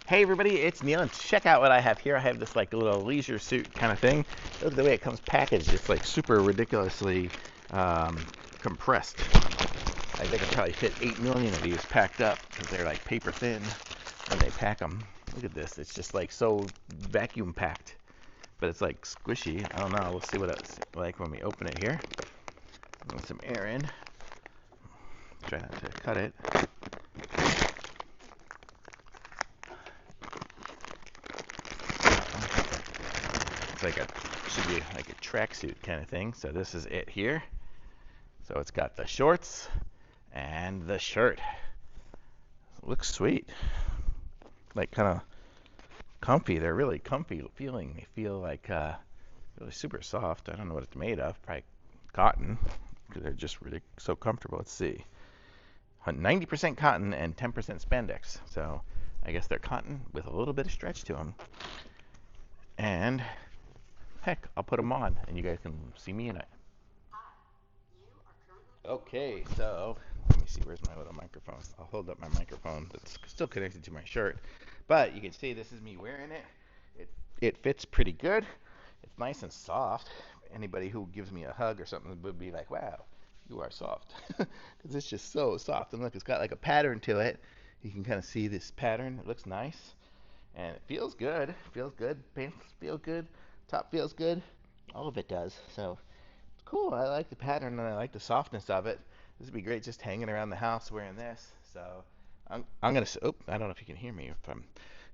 Hey everybody, it's Neil, and check out what I have here. I have this like little leisure suit kind of thing. Look at the way it comes packaged. It's like super ridiculously compressed. Like they could probably fit 8 million of these packed up because they're like paper thin when they pack them. Look at this. It's just like so vacuum packed, but it's like squishy. I don't know. We'll see what it's like when we open it here. Put some air in. Try not to cut it. It's like should be like a tracksuit kind of thing. So this is it here. So it's got the shorts and the shirt. Looks sweet. Like kind of comfy. They're really comfy feeling. They feel like really super soft. I don't know what it's made of. Probably cotton because they're just really so comfortable. Let's see. 90% cotton and 10% spandex. So I guess they're cotton with a little bit of stretch to them. And heck, I'll put them on and you guys can see me in it. Okay, so let me see, where's my little microphone? I'll hold up my microphone that's still connected to my shirt. But you can see this is me wearing it. It fits pretty good. It's nice and soft. Anybody who gives me a hug or something would be like, wow, you are soft. Because it's just so soft. And look, it's got like a pattern to it. You can kind of see this pattern. It looks nice. And it feels good. Feels good. Pants feel good. Top feels good. All of it does. So cool. I like the pattern and I like the softness of it. This would be great just hanging around the house wearing this. So I'm gonna. Oh, I don't know if you can hear me if I'm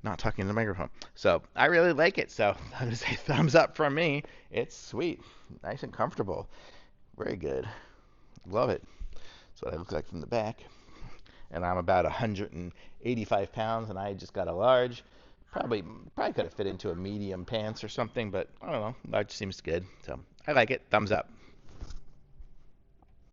not talking to the microphone. So I really like it. So I'm gonna say thumbs up from me. It's sweet, nice and comfortable, very good. Love it. That's what I look like from the back. And I'm about 185 pounds, and I just got a large. Probably could have fit into a medium pants or something, but I don't know. Large seems good. So I like it. Thumbs up.